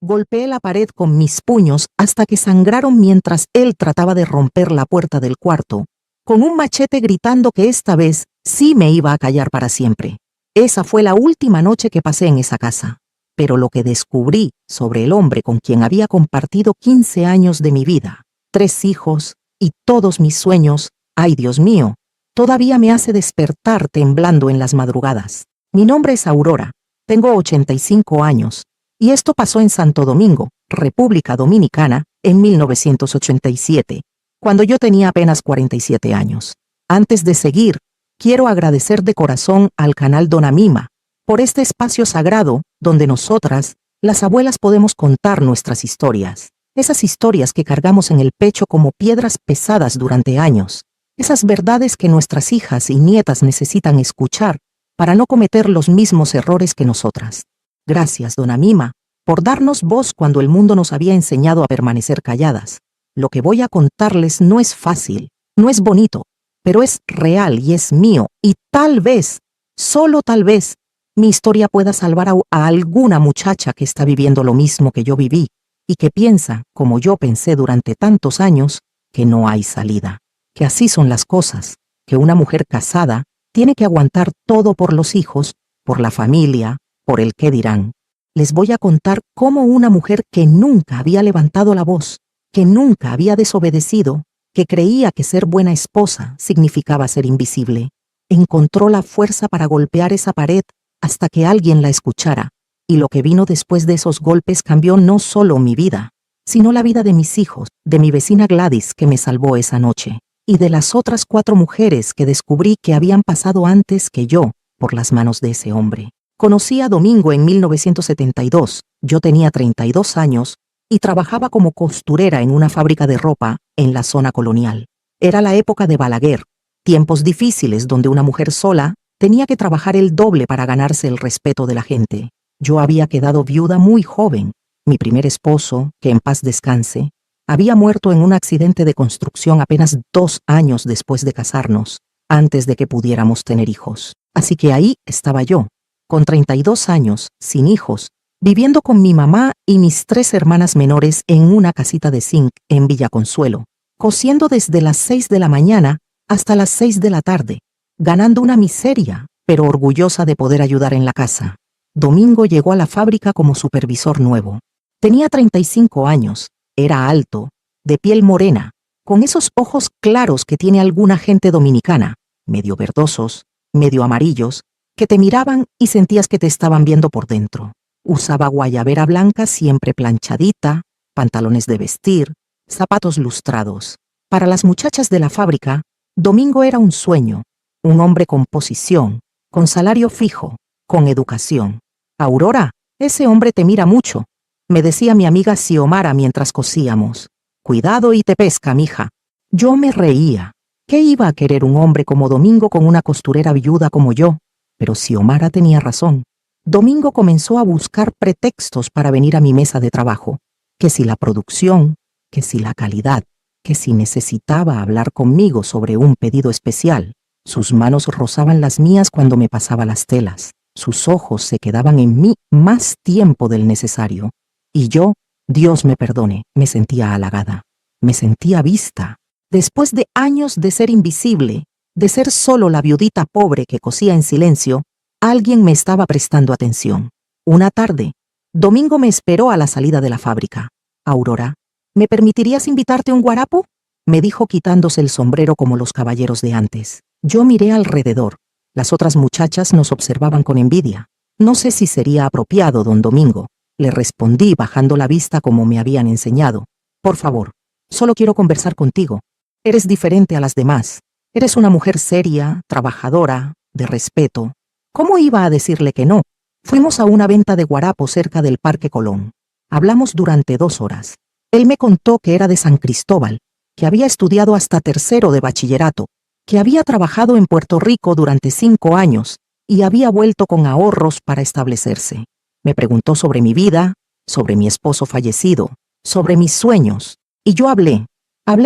Golpeé la pared con mis puños hasta que sangraron mientras él trataba de romper la puerta del cuarto, con un machete gritando que esta vez sí me iba a callar para siempre. Esa fue la última noche que pasé en esa casa. Pero lo que descubrí sobre el hombre con quien había compartido 15 años de mi vida, 3 hijos y todos mis sueños, ay Dios mío, todavía me hace despertar temblando en las madrugadas. Mi nombre es Aurora, tengo 85 años, y esto pasó en Santo Domingo, República Dominicana, en 1987, cuando yo tenía apenas 47 años. Antes de seguir, quiero agradecer de corazón al canal Dona Mima por este espacio sagrado donde nosotras, las abuelas, podemos contar nuestras historias. Esas historias que cargamos en el pecho como piedras pesadas durante años. Esas verdades que nuestras hijas y nietas necesitan escuchar para no cometer los mismos errores que nosotras. Gracias, Dona Mima, por darnos voz cuando el mundo nos había enseñado a permanecer calladas. Lo que voy a contarles no es fácil, no es bonito, pero es real y es mío, y tal vez, solo tal vez, mi historia pueda salvar a alguna muchacha que está viviendo lo mismo que yo viví y que piensa, como yo pensé durante tantos años, que no hay salida, que así son las cosas, que una mujer casada tiene que aguantar todo por los hijos, por la familia, por el qué dirán. Les voy a contar cómo una mujer que nunca había levantado la voz, que nunca había desobedecido, que creía que ser buena esposa significaba ser invisible, encontró la fuerza para golpear esa pared hasta que alguien la escuchara, y lo que vino después de esos golpes cambió no solo mi vida, sino la vida de mis hijos, de mi vecina Gladys que me salvó esa noche, y de las otras 4 mujeres que descubrí que habían pasado antes que yo por las manos de ese hombre. Conocí a Domingo en 1972, yo tenía 32 años y trabajaba como costurera en una fábrica de ropa en la zona colonial. Era la época de Balaguer, tiempos difíciles donde una mujer sola tenía que trabajar el doble para ganarse el respeto de la gente. Yo había quedado viuda muy joven. Mi primer esposo, que en paz descanse, había muerto en un accidente de construcción apenas 2 años después de casarnos, antes de que pudiéramos tener hijos. Así que ahí estaba yo, con 32 años, sin hijos, viviendo con mi mamá y mis 3 hermanas menores en una casita de zinc en Villa Consuelo, cosiendo desde las 6 de la mañana hasta las 6 de la tarde, ganando una miseria, pero orgullosa de poder ayudar en la casa. Domingo llegó a la fábrica como supervisor nuevo. Tenía 35 años, era alto, de piel morena, con esos ojos claros que tiene alguna gente dominicana, medio verdosos, medio amarillos, que te miraban y sentías que te estaban viendo por dentro. Usaba guayabera blanca siempre planchadita, pantalones de vestir, zapatos lustrados. Para las muchachas de la fábrica, Domingo era un sueño, un hombre con posición, con salario fijo, con educación. Aurora, ese hombre te mira mucho, me decía mi amiga Xiomara mientras cosíamos. Cuidado y te pesca, mija. Yo me reía. ¿Qué iba a querer un hombre como Domingo con una costurera viuda como yo? Pero Xiomara tenía razón. Domingo comenzó a buscar pretextos para venir a mi mesa de trabajo. Que si la producción, que si la calidad, que si necesitaba hablar conmigo sobre un pedido especial. Sus manos rozaban las mías cuando me pasaba las telas. Sus ojos se quedaban en mí más tiempo del necesario. Y yo, Dios me perdone, me sentía halagada. Me sentía vista. Después de años de ser invisible, de ser solo la viudita pobre que cosía en silencio, alguien me estaba prestando atención. Una tarde, Domingo me esperó a la salida de la fábrica. Aurora, ¿me permitirías invitarte un guarapo?, me dijo quitándose el sombrero como los caballeros de antes. Yo miré alrededor. Las otras muchachas nos observaban con envidia. No sé si sería apropiado, don Domingo. Le respondí bajando la vista como me habían enseñado. Por favor, solo quiero conversar contigo. Eres diferente a las demás. Eres una mujer seria, trabajadora, de respeto. ¿Cómo iba a decirle que no? Fuimos a una venta de guarapo cerca del Parque Colón. Hablamos durante 2 horas. Él me contó que era de San Cristóbal, que había estudiado hasta 3º de bachillerato, que había trabajado en Puerto Rico durante 5 años y había vuelto con ahorros para establecerse. Me preguntó sobre mi vida, sobre mi esposo fallecido, sobre mis sueños, y yo hablé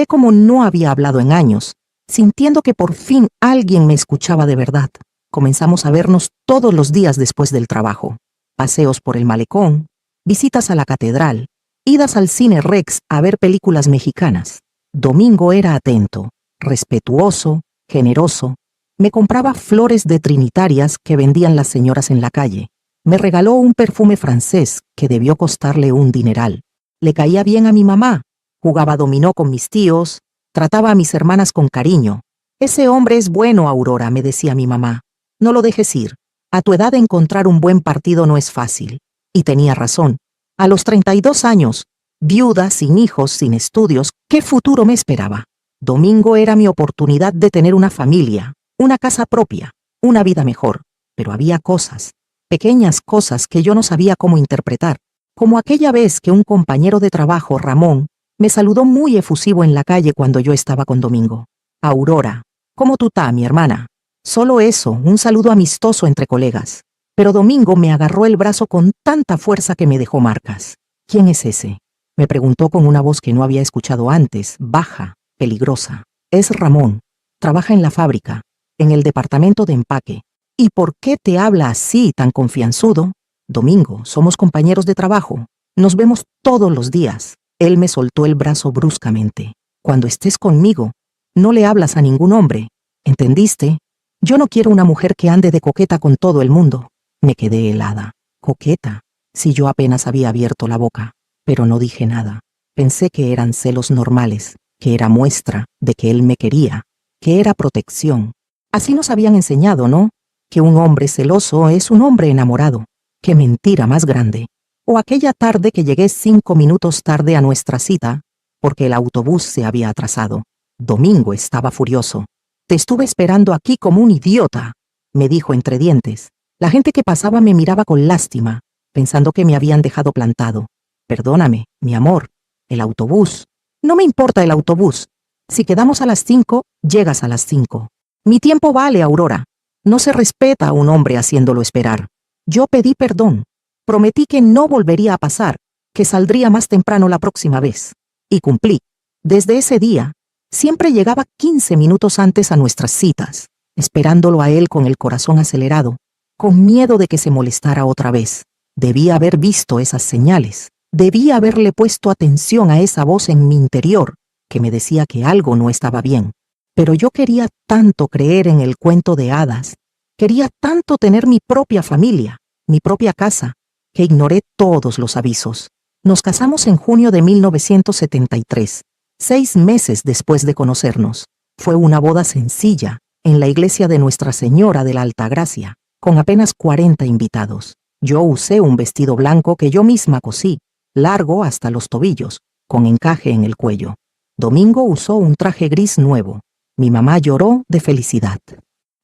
como no había hablado en años, sintiendo que por fin alguien me escuchaba de verdad. Comenzamos a vernos todos los días después del trabajo. Paseos por el malecón, visitas a la catedral, idas al cine Rex a ver películas mexicanas. Domingo era atento, respetuoso, generoso. Me compraba flores de trinitarias que vendían las señoras en la calle. Me regaló un perfume francés que debió costarle un dineral. Le caía bien a mi mamá, jugaba dominó con mis tíos, trataba a mis hermanas con cariño. Ese hombre es bueno, Aurora, me decía mi mamá. No lo dejes ir. A tu edad encontrar un buen partido no es fácil. Y tenía razón. A los 32 años, viuda, sin hijos, sin estudios, ¿qué futuro me esperaba? Domingo era mi oportunidad de tener una familia, una casa propia, una vida mejor. Pero había cosas, pequeñas cosas que yo no sabía cómo interpretar. Como aquella vez que un compañero de trabajo, Ramón, me saludó muy efusivo en la calle cuando yo estaba con Domingo. Aurora, ¿cómo tú estás, mi hermana? Solo eso, un saludo amistoso entre colegas. Pero Domingo me agarró el brazo con tanta fuerza que me dejó marcas. ¿Quién es ese? Me preguntó con una voz que no había escuchado antes, baja, peligrosa. Es Ramón. Trabaja en la fábrica, en el departamento de empaque. ¿Y por qué te habla así, tan confianzudo? Domingo, somos compañeros de trabajo. Nos vemos todos los días. Él me soltó el brazo bruscamente. Cuando estés conmigo, no le hablas a ningún hombre. ¿Entendiste? Yo no quiero una mujer que ande de coqueta con todo el mundo. Me quedé helada. ¿Coqueta? Si yo apenas había abierto la boca. Pero no dije nada. Pensé que eran celos normales, que era muestra de que él me quería, que era protección. Así nos habían enseñado, ¿no? Que un hombre celoso es un hombre enamorado. ¡Qué mentira más grande! O aquella tarde que llegué 5 minutos tarde a nuestra cita, porque el autobús se había atrasado. Domingo estaba furioso. Te estuve esperando aquí como un idiota, me dijo entre dientes. La gente que pasaba me miraba con lástima, pensando que me habían dejado plantado. Perdóname, mi amor, el autobús. No me importa el autobús. Si quedamos a las 5, llegas a las 5. Mi tiempo vale, Aurora. No se respeta a un hombre haciéndolo esperar. Yo pedí perdón. Prometí que no volvería a pasar, que saldría más temprano la próxima vez. Y cumplí. Desde ese día, siempre llegaba 15 minutos antes a nuestras citas, esperándolo a él con el corazón acelerado, con miedo de que se molestara otra vez. Debía haber visto esas señales. Debía haberle puesto atención a esa voz en mi interior, que me decía que algo no estaba bien. Pero yo quería tanto creer en el cuento de hadas, quería tanto tener mi propia familia, mi propia casa, que ignoré todos los avisos. Nos casamos en junio de 1973, 6 meses después de conocernos. Fue una boda sencilla, en la iglesia de Nuestra Señora de la Altagracia, con apenas 40 invitados. Yo usé un vestido blanco que yo misma cosí, largo hasta los tobillos, con encaje en el cuello. Domingo usó un traje gris nuevo. Mi mamá lloró de felicidad.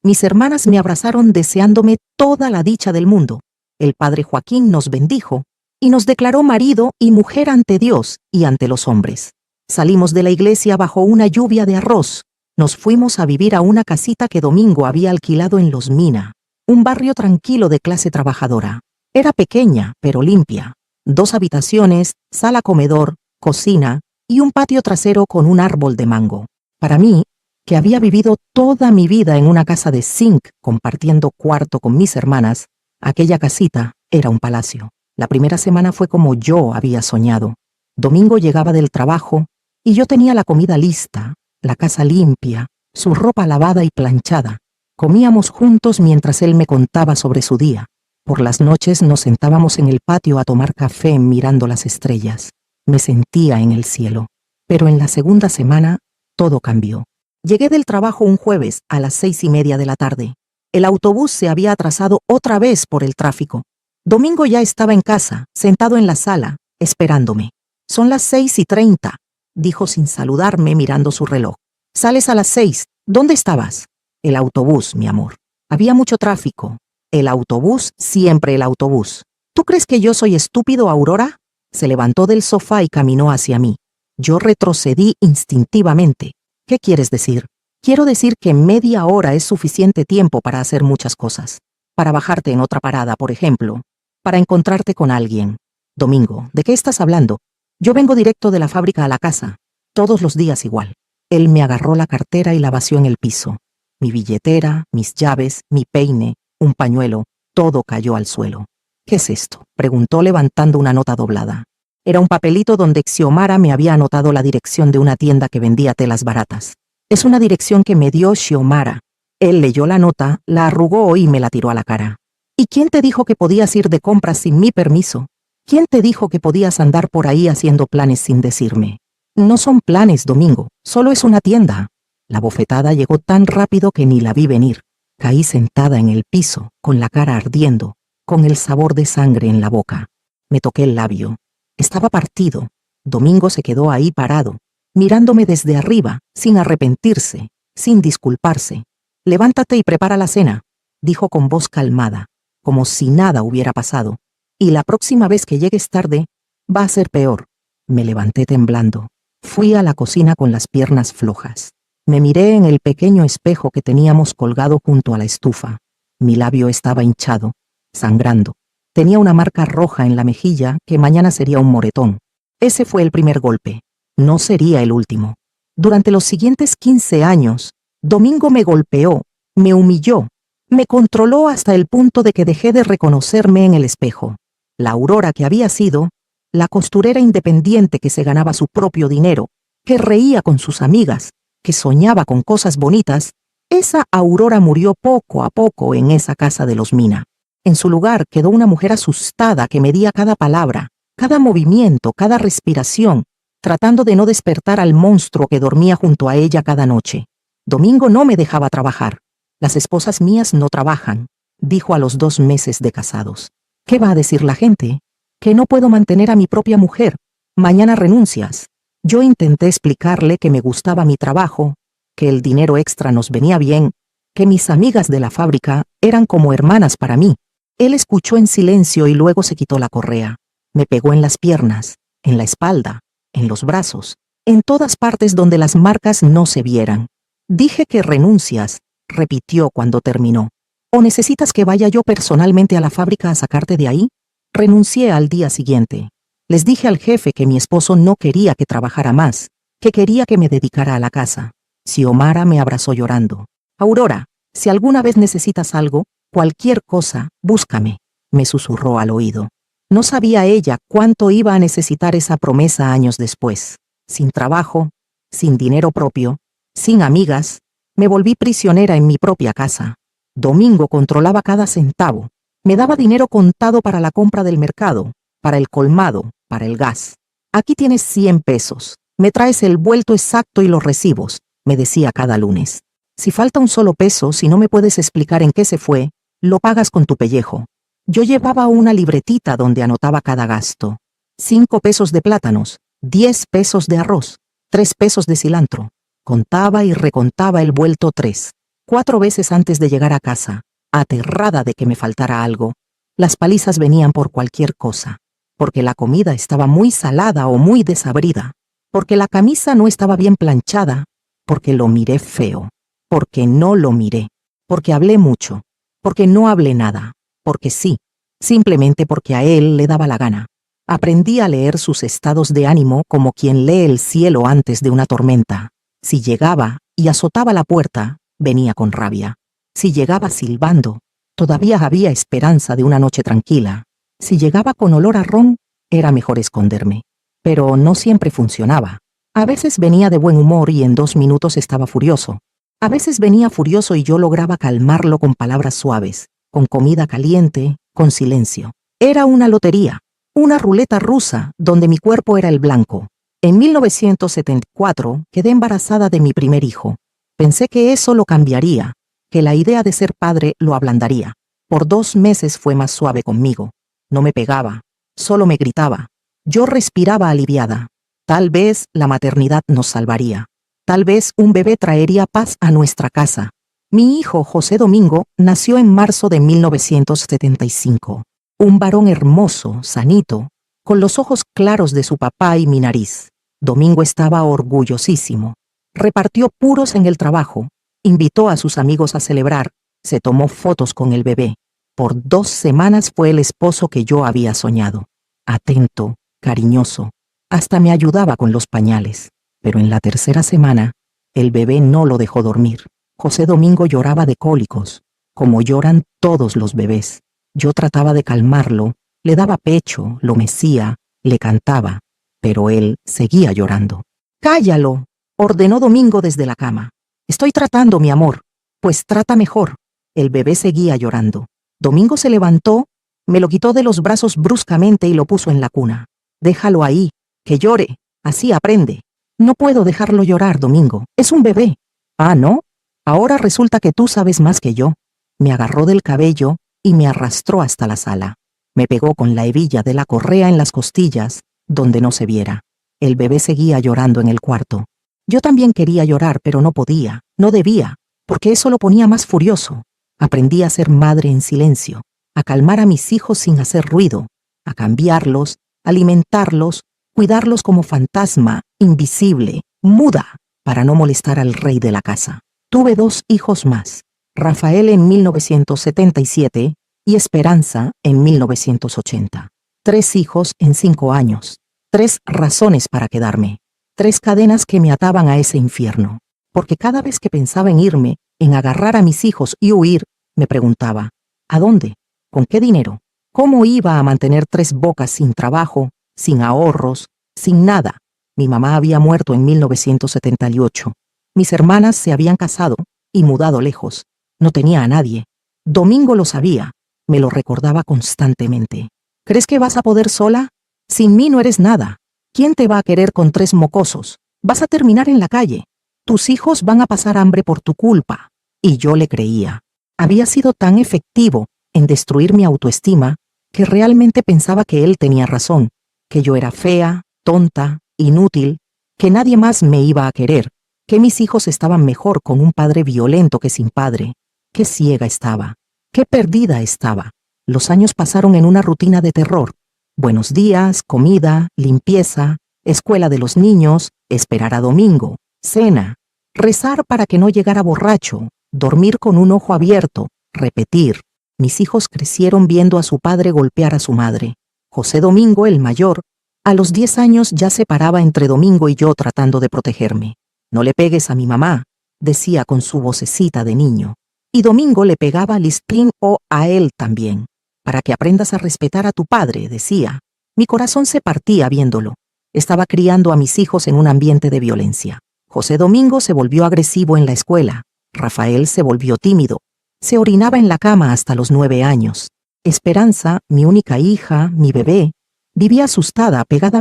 Mis hermanas me abrazaron deseándome toda la dicha del mundo. El padre Joaquín nos bendijo y nos declaró marido y mujer ante Dios y ante los hombres. Salimos de la iglesia bajo una lluvia de arroz. Nos fuimos a vivir a una casita que Domingo había alquilado en Los Mina, un barrio tranquilo de clase trabajadora. Era pequeña, pero limpia. 2 habitaciones, sala-comedor, cocina y un patio trasero con un árbol de mango. Para mí, que había vivido toda mi vida en una casa de zinc compartiendo cuarto con mis hermanas, aquella casita era un palacio. La primera semana fue como yo había soñado. Domingo llegaba del trabajo y yo tenía la comida lista, la casa limpia, su ropa lavada y planchada. Comíamos juntos mientras él me contaba sobre su día. Por las noches nos sentábamos en el patio a tomar café mirando las estrellas. Me sentía en el cielo. Pero en la segunda semana, todo cambió. Llegué del trabajo un jueves a las 6:30 de la tarde. El autobús se había atrasado otra vez por el tráfico. Domingo ya estaba en casa, sentado en la sala, esperándome. Son las 6:30, dijo sin saludarme mirando su reloj. Sales a las 6. ¿Dónde estabas? El autobús, mi amor. Había mucho tráfico. El autobús, siempre el autobús. ¿Tú crees que yo soy estúpido, Aurora? Se levantó del sofá y caminó hacia mí. Yo retrocedí instintivamente. ¿Qué quieres decir? Quiero decir que media hora es suficiente tiempo para hacer muchas cosas. Para bajarte en otra parada, por ejemplo. Para encontrarte con alguien. Domingo, ¿de qué estás hablando? Yo vengo directo de la fábrica a la casa. Todos los días igual. Él me agarró la cartera y la vació en el piso. Mi billetera, mis llaves, mi peine, un pañuelo, todo cayó al suelo. ¿Qué es esto?, preguntó levantando una nota doblada. Era un papelito donde Xiomara me había anotado la dirección de una tienda que vendía telas baratas. Es una dirección que me dio Xiomara. Él leyó la nota, la arrugó y me la tiró a la cara. ¿Y quién te dijo que podías ir de compras sin mi permiso? ¿Quién te dijo que podías andar por ahí haciendo planes sin decirme? No son planes, Domingo, solo es una tienda. La bofetada llegó tan rápido que ni la vi venir. Caí sentada en el piso, con la cara ardiendo, con el sabor de sangre en la boca. Me toqué el labio. Estaba partido. Domingo se quedó ahí parado, mirándome desde arriba, sin arrepentirse, sin disculparse. «Levántate y prepara la cena», dijo con voz calmada, como si nada hubiera pasado. «Y la próxima vez que llegues tarde, va a ser peor». Me levanté temblando. Fui a la cocina con las piernas flojas. Me miré en el pequeño espejo que teníamos colgado junto a la estufa. Mi labio estaba hinchado, sangrando. Tenía una marca roja en la mejilla que mañana sería un moretón. Ese fue el primer golpe. No sería el último. Durante los siguientes 15 años, Domingo me golpeó, me humilló, me controló hasta el punto de que dejé de reconocerme en el espejo. La Aurora que había sido, la costurera independiente que se ganaba su propio dinero, que reía con sus amigas, que soñaba con cosas bonitas, esa Aurora murió poco a poco en esa casa de los Mina. En su lugar quedó una mujer asustada que medía cada palabra, cada movimiento, cada respiración, tratando de no despertar al monstruo que dormía junto a ella cada noche. Domingo no me dejaba trabajar. «Las esposas mías no trabajan», dijo a los 2 meses de casados. «¿Qué va a decir la gente? Que no puedo mantener a mi propia mujer. Mañana renuncias». Yo intenté explicarle que me gustaba mi trabajo, que el dinero extra nos venía bien, que mis amigas de la fábrica eran como hermanas para mí. Él escuchó en silencio y luego se quitó la correa. Me pegó en las piernas, en la espalda, en los brazos, en todas partes donde las marcas no se vieran. «Dije que renuncias», repitió cuando terminó. «¿O necesitas que vaya yo personalmente a la fábrica a sacarte de ahí?» Renuncié al día siguiente. Les dije al jefe que mi esposo no quería que trabajara más, que quería que me dedicara a la casa. Xiomara me abrazó llorando. «Aurora, si alguna vez necesitas algo, cualquier cosa, búscame», me susurró al oído. No sabía ella cuánto iba a necesitar esa promesa años después. Sin trabajo, sin dinero propio, sin amigas, me volví prisionera en mi propia casa. Domingo controlaba cada centavo. Me daba dinero contado para la compra del mercado, para el colmado, para el gas. «Aquí tienes 100 pesos. Me traes el vuelto exacto y los recibos», me decía cada lunes. «Si falta un solo peso, si no me puedes explicar en qué se fue, lo pagas con tu pellejo». Yo llevaba una libretita donde anotaba cada gasto. 5 pesos de plátanos, 10 pesos de arroz, 3 pesos de cilantro. Contaba y recontaba el vuelto 3, 4 veces antes de llegar a casa, aterrada de que me faltara algo. Las palizas venían por cualquier cosa, porque la comida estaba muy salada o muy desabrida, porque la camisa no estaba bien planchada, porque lo miré feo, porque no lo miré, porque hablé mucho, porque no hablé nada, porque sí, simplemente porque a él le daba la gana. Aprendí a leer sus estados de ánimo como quien lee el cielo antes de una tormenta. Si llegaba y azotaba la puerta, venía con rabia. Si llegaba silbando, todavía había esperanza de una noche tranquila. Si llegaba con olor a ron, era mejor esconderme. Pero no siempre funcionaba. A veces venía de buen humor y en 2 minutos estaba furioso. A veces venía furioso y yo lograba calmarlo con palabras suaves, con comida caliente, con silencio. Era una lotería, una ruleta rusa donde mi cuerpo era el blanco. En 1974 quedé embarazada de mi primer hijo. Pensé que eso lo cambiaría, que la idea de ser padre lo ablandaría. Por 2 meses fue más suave conmigo. No me pegaba, solo me gritaba. Yo respiraba aliviada. Tal vez la maternidad nos salvaría. Tal vez un bebé traería paz a nuestra casa. Mi hijo José Domingo nació en marzo de 1975. Un varón hermoso, sanito, con los ojos claros de su papá y mi nariz. Domingo estaba orgullosísimo. Repartió puros en el trabajo, invitó a sus amigos a celebrar, se tomó fotos con el bebé. Por 2 semanas fue el esposo que yo había soñado. Atento, cariñoso, hasta me ayudaba con los pañales. Pero en la 3ª semana, el bebé no lo dejó dormir. José Domingo lloraba de cólicos, como lloran todos los bebés. Yo trataba de calmarlo, le daba pecho, lo mecía, le cantaba, pero él seguía llorando. «Cállalo», ordenó Domingo desde la cama. «Estoy tratando, mi amor». «Pues trata mejor». El bebé seguía llorando. Domingo se levantó, me lo quitó de los brazos bruscamente y lo puso en la cuna. «Déjalo ahí, que llore, así aprende». «No puedo dejarlo llorar, Domingo, es un bebé». «Ah, ¿no? Ahora resulta que tú sabes más que yo». Me agarró del cabello y me arrastró hasta la sala. Me pegó con la hebilla de la correa en las costillas, donde no se viera. El bebé seguía llorando en el cuarto. Yo también quería llorar, pero no podía, no debía, porque eso lo ponía más furioso. Aprendí a ser madre en silencio, a calmar a mis hijos sin hacer ruido, a cambiarlos, alimentarlos, cuidarlos como fantasma, invisible, muda, para no molestar al rey de la casa. Tuve 2 hijos más, Rafael en 1977 y Esperanza en 1980. 3 hijos en 5 años. 3 razones para quedarme. 3 cadenas que me ataban a ese infierno. Porque cada vez que pensaba en irme, en agarrar a mis hijos y huir, me preguntaba, ¿a dónde? ¿Con qué dinero? ¿Cómo iba a mantener 3 bocas sin trabajo, sin ahorros, sin nada? Mi mamá había muerto en 1978. Mis hermanas se habían casado y mudado lejos. No tenía a nadie. Domingo lo sabía. Me lo recordaba constantemente. ¿Crees que vas a poder sola? Sin mí no eres nada. ¿Quién te va a querer con 3 mocosos? Vas a terminar en la calle. Tus hijos van a pasar hambre por tu culpa. Y yo le creía. Había sido tan efectivo en destruir mi autoestima que realmente pensaba que él tenía razón, que yo era fea, tonta, inútil, que nadie más me iba a querer, que mis hijos estaban mejor con un padre violento que sin padre. Qué ciega estaba, qué perdida estaba. Los años pasaron en una rutina de terror. Buenos días, comida, limpieza, escuela de los niños, esperar a Domingo, cena, rezar para que no llegara borracho, dormir con un ojo abierto, repetir. Mis hijos crecieron viendo a su padre golpear a su madre. José Domingo, el mayor, a los 10 años ya se paraba entre Domingo y yo tratando de protegerme. «No le pegues a mi mamá», decía con su vocecita de niño. Y Domingo le pegaba a Lispín o a él también. «Para que aprendas a respetar a tu padre», decía. Mi corazón se partía viéndolo. Estaba criando a mis hijos en un ambiente de violencia. José Domingo se volvió agresivo en la escuela. Rafael se volvió tímido. Se orinaba en la cama hasta los 9 años. Esperanza, mi única hija, mi bebé, vivía asustada, pegada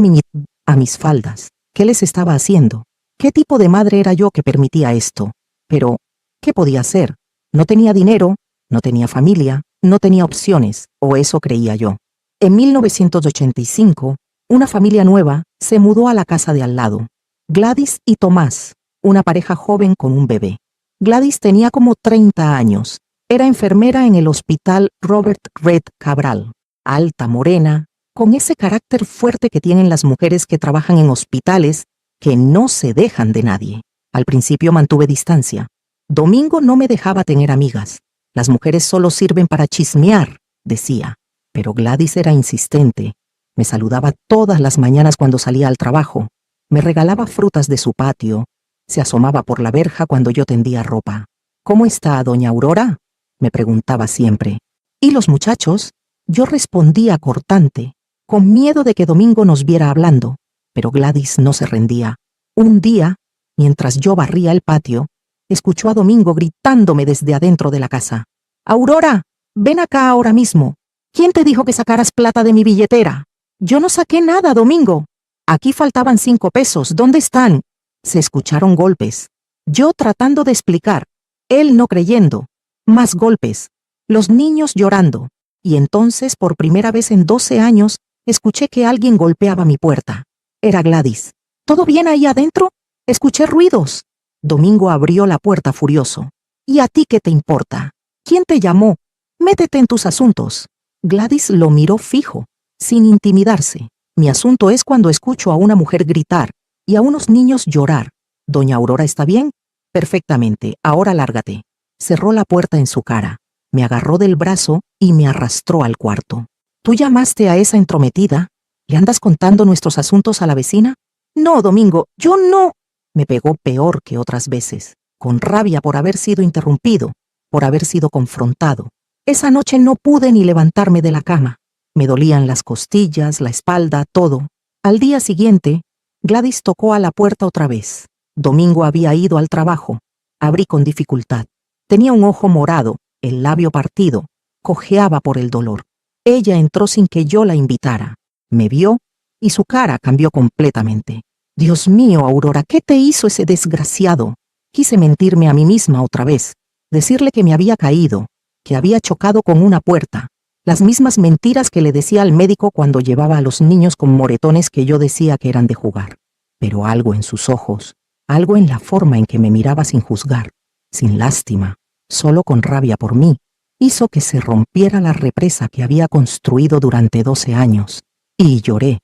a mis faldas. ¿Qué les estaba haciendo? ¿Qué tipo de madre era yo que permitía esto? Pero, ¿qué podía hacer? No tenía dinero, no tenía familia, no tenía opciones, o eso creía yo. En 1985, una familia nueva se mudó a la casa de al lado. Gladys y Tomás, una pareja joven con un bebé. Gladys tenía como 30 años. Era enfermera en el hospital Robert Red Cabral. Alta, morena, con ese carácter fuerte que tienen las mujeres que trabajan en hospitales que no se dejan de nadie. Al principio mantuve distancia. Domingo no me dejaba tener amigas. Las mujeres solo sirven para chismear, decía. Pero Gladys era insistente. Me saludaba todas las mañanas cuando salía al trabajo. Me regalaba frutas de su patio. Se asomaba por la verja cuando yo tendía ropa. «¿Cómo está doña Aurora?», me preguntaba siempre. «¿Y los muchachos?». Yo respondía cortante, con miedo de que Domingo nos viera hablando. Pero Gladys no se rendía. Un día, mientras yo barría el patio, escuchó a Domingo gritándome desde adentro de la casa. «Aurora, ven acá ahora mismo. ¿Quién te dijo que sacaras plata de mi billetera?». «Yo no saqué nada, Domingo. Aquí faltaban 5 pesos. ¿Dónde están?». Se escucharon golpes. Yo tratando de explicar. Él no creyendo. Más golpes. Los niños llorando. Y entonces, por primera vez en 12 años, escuché que alguien golpeaba mi puerta. Era Gladys. «¿Todo bien ahí adentro? Escuché ruidos». Domingo abrió la puerta furioso. «¿Y a ti qué te importa? ¿Quién te llamó? Métete en tus asuntos». Gladys lo miró fijo, sin intimidarse. «Mi asunto es cuando escucho a una mujer gritar y a unos niños llorar. ¿Doña Aurora está bien?». «Perfectamente, ahora lárgate». Cerró la puerta en su cara. Me agarró del brazo y me arrastró al cuarto. «¿Tú llamaste a esa entrometida? ¿Le andas contando nuestros asuntos a la vecina?». «No, Domingo, yo no». Me pegó peor que otras veces, con rabia por haber sido interrumpido, por haber sido confrontado. Esa noche no pude ni levantarme de la cama. Me dolían las costillas, la espalda, todo. Al día siguiente, Gladys tocó a la puerta otra vez. Domingo había ido al trabajo. Abrí con dificultad. Tenía un ojo morado, el labio partido. Cojeaba por el dolor. Ella entró sin que yo la invitara. Me vio y su cara cambió completamente. Dios mío, Aurora, ¿qué te hizo ese desgraciado? Quise mentirme a mí misma otra vez. Decirle que me había caído, que había chocado con una puerta. Las mismas mentiras que le decía al médico cuando llevaba a los niños con moretones que yo decía que eran de jugar. Pero algo en sus ojos, algo en la forma en que me miraba sin juzgar, sin lástima, solo con rabia por mí, hizo que se rompiera la represa que había construido durante 12 años. Y lloré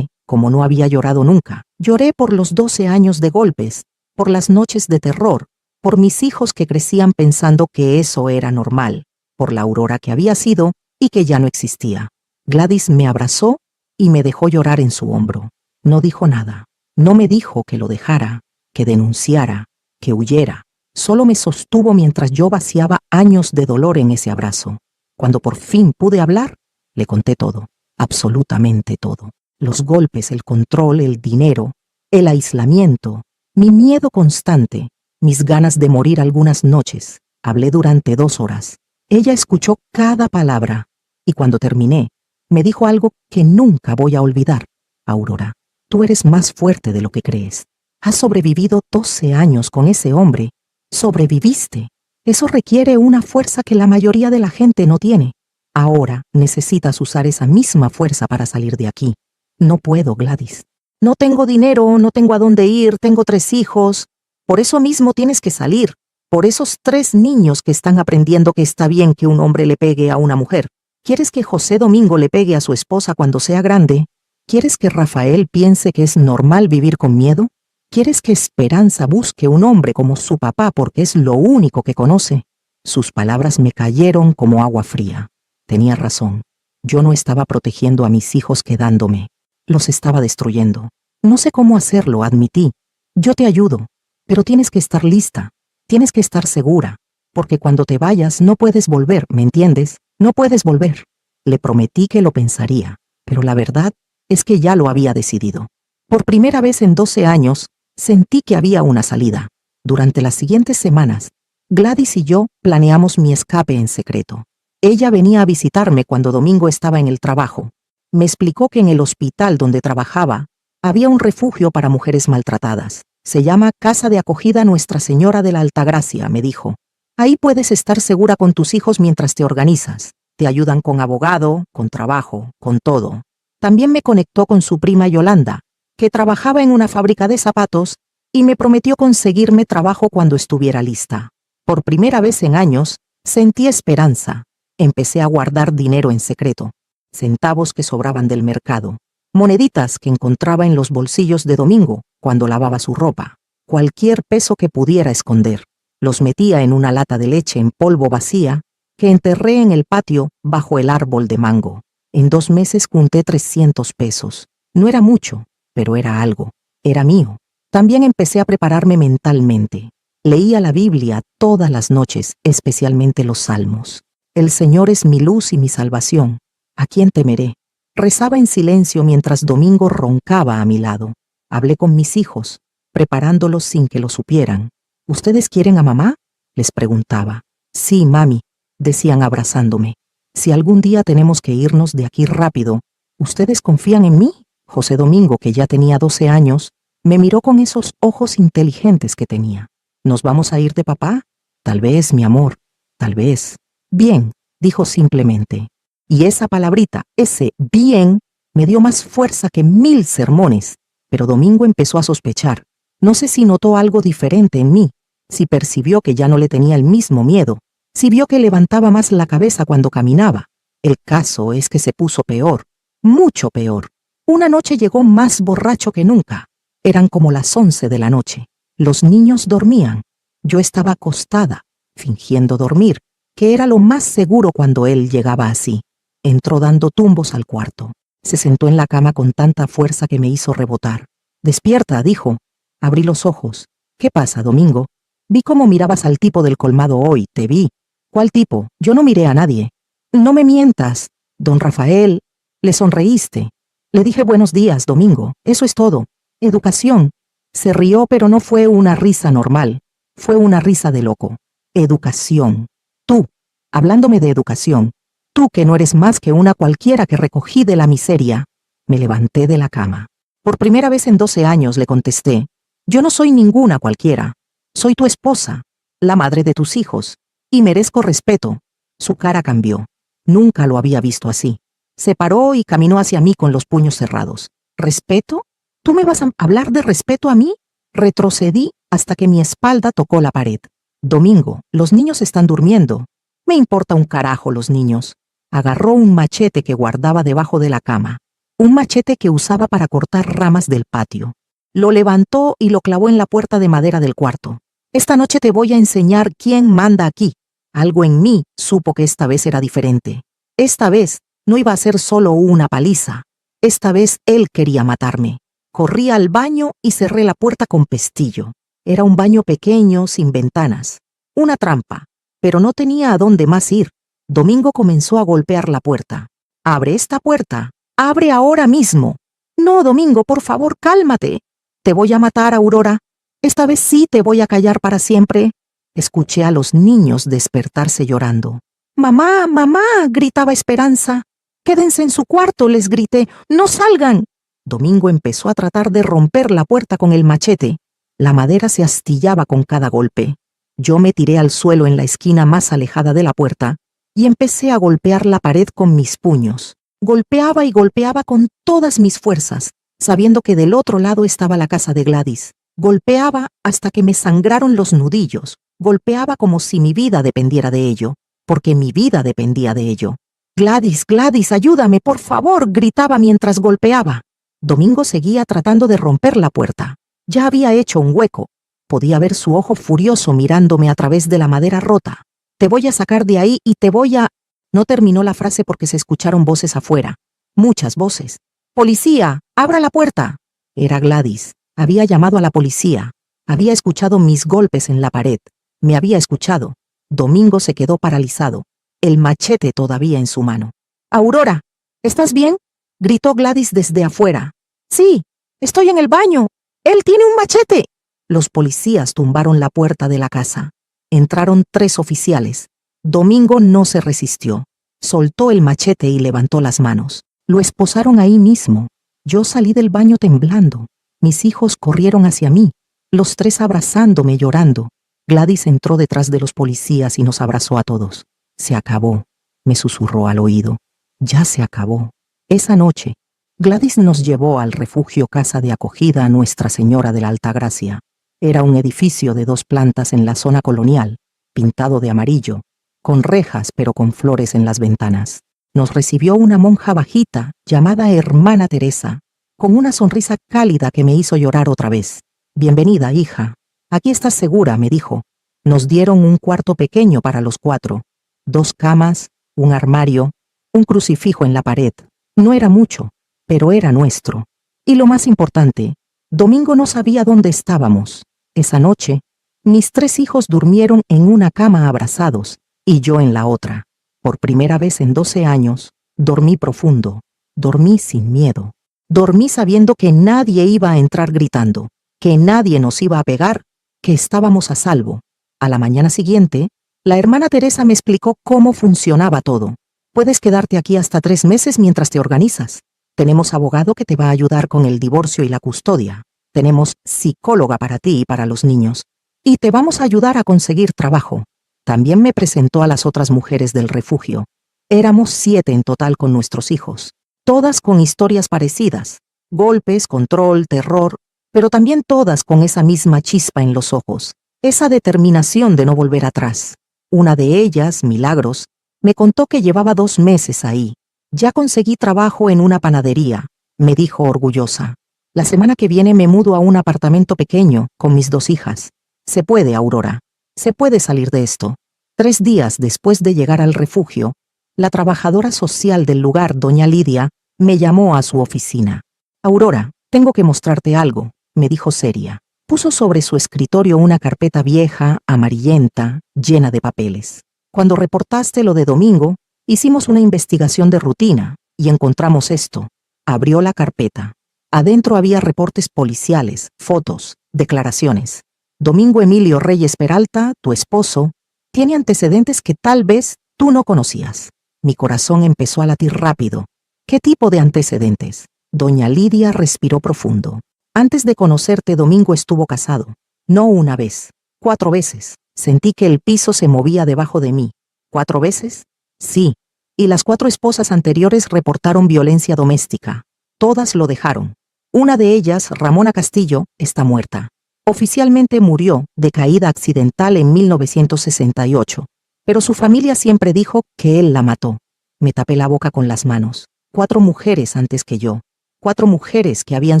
como no había llorado nunca. Lloré por los 12 años de golpes, por las noches de terror, por mis hijos que crecían pensando que eso era normal, por la Aurora que había sido y que ya no existía. Gladys me abrazó y me dejó llorar en su hombro. No dijo nada. No me dijo que lo dejara, que denunciara, que huyera. Solo me sostuvo mientras yo vaciaba años de dolor en ese abrazo. Cuando por fin pude hablar, le conté todo, absolutamente todo. Los golpes, el control, el dinero, el aislamiento, mi miedo constante, mis ganas de morir algunas noches. Hablé durante 2 horas. Ella escuchó cada palabra y cuando terminé, me dijo algo que nunca voy a olvidar. Aurora, tú eres más fuerte de lo que crees. Has sobrevivido 12 años con ese hombre. Sobreviviste. Eso requiere una fuerza que la mayoría de la gente no tiene. Ahora necesitas usar esa misma fuerza para salir de aquí. No puedo, Gladys. No tengo dinero, no tengo a dónde ir, tengo 3 hijos. Por eso mismo tienes que salir. Por esos 3 niños que están aprendiendo que está bien que un hombre le pegue a una mujer. ¿Quieres que José Domingo le pegue a su esposa cuando sea grande? ¿Quieres que Rafael piense que es normal vivir con miedo? ¿Quieres que Esperanza busque un hombre como su papá porque es lo único que conoce? Sus palabras me cayeron como agua fría. Tenía razón. Yo no estaba protegiendo a mis hijos quedándome. Los estaba destruyendo. No sé cómo hacerlo, admití. Yo te ayudo, pero tienes que estar lista. Tienes que estar segura, porque cuando te vayas no puedes volver, ¿me entiendes? No puedes volver. Le prometí que lo pensaría, pero la verdad es que ya lo había decidido. Por primera vez en 12 años, sentí que había una salida. Durante las siguientes semanas, Gladys y yo planeamos mi escape en secreto. Ella venía a visitarme cuando Domingo estaba en el trabajo. Me explicó que en el hospital donde trabajaba había un refugio para mujeres maltratadas. Se llama Casa de Acogida Nuestra Señora de la Altagracia, me dijo. Ahí puedes estar segura con tus hijos mientras te organizas. Te ayudan con abogado, con trabajo, con todo. También me conectó con su prima Yolanda, que trabajaba en una fábrica de zapatos y me prometió conseguirme trabajo cuando estuviera lista. Por primera vez en años, sentí esperanza. Empecé a guardar dinero en secreto. Centavos que sobraban del mercado. Moneditas que encontraba en los bolsillos de Domingo cuando lavaba su ropa. Cualquier peso que pudiera esconder. Los metía en una lata de leche en polvo vacía que enterré en el patio bajo el árbol de mango. En 2 meses junté 300 pesos. No era mucho, pero era algo. Era mío. También empecé a prepararme mentalmente. Leía la Biblia todas las noches, especialmente los Salmos. El Señor es mi luz y mi salvación. ¿A quién temeré? Rezaba en silencio mientras Domingo roncaba a mi lado. Hablé con mis hijos, preparándolos sin que lo supieran. ¿Ustedes quieren a mamá?, les preguntaba. Sí, mami, decían abrazándome. Si algún día tenemos que irnos de aquí rápido, ¿ustedes confían en mí? José Domingo, que ya tenía 12 años, me miró con esos ojos inteligentes que tenía. ¿Nos vamos a ir de papá? Tal vez, mi amor, tal vez. Bien, dijo simplemente. Y esa palabrita, ese bien, me dio más fuerza que 1000 sermones. Pero Domingo empezó a sospechar. No sé si notó algo diferente en mí, si percibió que ya no le tenía el mismo miedo, si vio que levantaba más la cabeza cuando caminaba. El caso es que se puso peor, mucho peor. Una noche llegó más borracho que nunca. Eran como las 11 de la noche. Los niños dormían. Yo estaba acostada, fingiendo dormir, que era lo más seguro cuando él llegaba así. Entró dando tumbos al cuarto. Se sentó en la cama con tanta fuerza que me hizo rebotar. Despierta, dijo. Abrí los ojos. ¿Qué pasa, Domingo? Vi cómo mirabas al tipo del colmado hoy, te vi. ¿Cuál tipo? Yo no miré a nadie. No me mientas, don Rafael. Le sonreíste. Le dije buenos días, Domingo. Eso es todo. Educación. Se rió, pero no fue una risa normal. Fue una risa de loco. Educación. Tú, hablándome de educación. Tú que no eres más que una cualquiera que recogí de la miseria. Me levanté de la cama. Por primera vez en 12 años le contesté. Yo no soy ninguna cualquiera. Soy tu esposa, la madre de tus hijos, y merezco respeto. Su cara cambió. Nunca lo había visto así. Se paró y caminó hacia mí con los puños cerrados. ¿Respeto? ¿Tú me vas a hablar de respeto a mí? Retrocedí hasta que mi espalda tocó la pared. Domingo, los niños están durmiendo. Me importa un carajo los niños. Agarró un machete que guardaba debajo de la cama. Un machete que usaba para cortar ramas del patio. Lo levantó y lo clavó en la puerta de madera del cuarto. Esta noche te voy a enseñar quién manda aquí. Algo en mí supo que esta vez era diferente. Esta vez no iba a ser solo una paliza. Esta vez él quería matarme. Corrí al baño y cerré la puerta con pestillo. Era un baño pequeño, sin ventanas. Una trampa, pero no tenía a dónde más ir. Domingo comenzó a golpear la puerta. «¡Abre esta puerta! ¡Abre ahora mismo!» «No, Domingo, por favor, cálmate. Te voy a matar, Aurora. Esta vez sí te voy a callar para siempre». Escuché a los niños despertarse llorando. «¡Mamá, mamá!», gritaba Esperanza. «Quédense en su cuarto», les grité. «¡No salgan!». Domingo empezó a tratar de romper la puerta con el machete. La madera se astillaba con cada golpe. Yo me tiré al suelo en la esquina más alejada de la puerta y empecé a golpear la pared con mis puños. Golpeaba y golpeaba con todas mis fuerzas, sabiendo que del otro lado estaba la casa de Gladys. Golpeaba hasta que me sangraron los nudillos. Golpeaba como si mi vida dependiera de ello, porque mi vida dependía de ello. «Gladys, Gladys, ayúdame, por favor», gritaba mientras golpeaba. Domingo seguía tratando de romper la puerta. Ya había hecho un hueco. Podía ver su ojo furioso mirándome a través de la madera rota. «Te voy a sacar de ahí y te voy a...». No terminó la frase porque se escucharon voces afuera. Muchas voces. «¡Policía! ¡Abra la puerta!». Era Gladys. Había llamado a la policía. Había escuchado mis golpes en la pared. Me había escuchado. Domingo se quedó paralizado, el machete todavía en su mano. «Aurora, ¿estás bien?», gritó Gladys desde afuera. «Sí, estoy en el baño. Él tiene un machete». Los policías tumbaron la puerta de la casa. Entraron 3 oficiales. Domingo no se resistió. Soltó el machete y levantó las manos. Lo esposaron ahí mismo. Yo salí del baño temblando. Mis hijos corrieron hacia mí, los 3 abrazándome llorando. Gladys entró detrás de los policías y nos abrazó a todos. «Se acabó», me susurró al oído. «Ya se acabó». Esa noche, Gladys nos llevó al refugio Casa de Acogida a Nuestra Señora de la Altagracia. Era un edificio de 2 plantas en la zona colonial, pintado de amarillo, con rejas pero con flores en las ventanas. Nos recibió una monja bajita llamada Hermana Teresa, con una sonrisa cálida que me hizo llorar otra vez. «Bienvenida, hija. Aquí estás segura», me dijo. Nos dieron un cuarto pequeño para los 4. 2 camas, un armario, un crucifijo en la pared. No era mucho, pero era nuestro. Y lo más importante, Domingo no sabía dónde estábamos. Esa noche, mis 3 hijos durmieron en una cama abrazados, y yo en la otra. Por primera vez en 12 años, dormí profundo. Dormí sin miedo. Dormí sabiendo que nadie iba a entrar gritando, que nadie nos iba a pegar, que estábamos a salvo. A la mañana siguiente, la hermana Teresa me explicó cómo funcionaba todo. «Puedes quedarte aquí hasta 3 meses mientras te organizas. Tenemos abogado que te va a ayudar con el divorcio y la custodia. Tenemos psicóloga para ti y para los niños. Y te vamos a ayudar a conseguir trabajo». También me presentó a las otras mujeres del refugio. Éramos 7 en total con nuestros hijos, todas con historias parecidas. Golpes, control, terror, pero también todas con esa misma chispa en los ojos, esa determinación de no volver atrás. Una de ellas, Milagros, me contó que llevaba 2 meses ahí. «Ya conseguí trabajo en una panadería», me dijo orgullosa. «La semana que viene me mudo a un apartamento pequeño con mis 2 hijas. Se puede, Aurora. Se puede salir de esto». 3 días después de llegar al refugio, la trabajadora social del lugar, doña Lidia, me llamó a su oficina. «Aurora, tengo que mostrarte algo», me dijo seria. Puso sobre su escritorio una carpeta vieja, amarillenta, llena de papeles. Cuando reportaste lo de Domingo, hicimos una investigación de rutina y encontramos esto. Abrió la carpeta. Adentro había reportes policiales, fotos, declaraciones. Domingo Emilio Reyes Peralta, tu esposo, tiene antecedentes que tal vez tú no conocías. Mi corazón empezó a latir rápido. ¿Qué tipo de antecedentes? Doña Lidia respiró profundo. Antes de conocerte, Domingo estuvo casado. No una vez, 4 veces. Sentí que el piso se movía debajo de mí. ¿4 veces? Sí. Y las 4 esposas anteriores reportaron violencia doméstica. Todas lo dejaron. Una de ellas, Ramona Castillo, está muerta. Oficialmente murió de caída accidental en 1968, pero su familia siempre dijo que él la mató. Me tapé la boca con las manos. 4 mujeres antes que yo. 4 mujeres que habían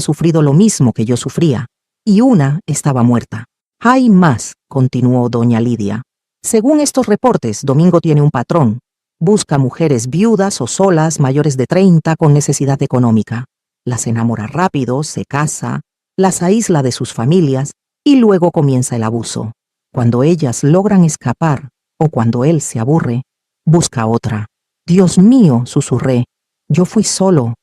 sufrido lo mismo que yo sufría. Y una estaba muerta. Hay más, continuó doña Lidia. Según estos reportes, Domingo tiene un patrón. Busca mujeres viudas o solas mayores de 30 con necesidad económica. Las enamora rápido, se casa, las aísla de sus familias y luego comienza el abuso. Cuando ellas logran escapar o cuando él se aburre, busca otra. Dios mío, susurré. Yo fui solo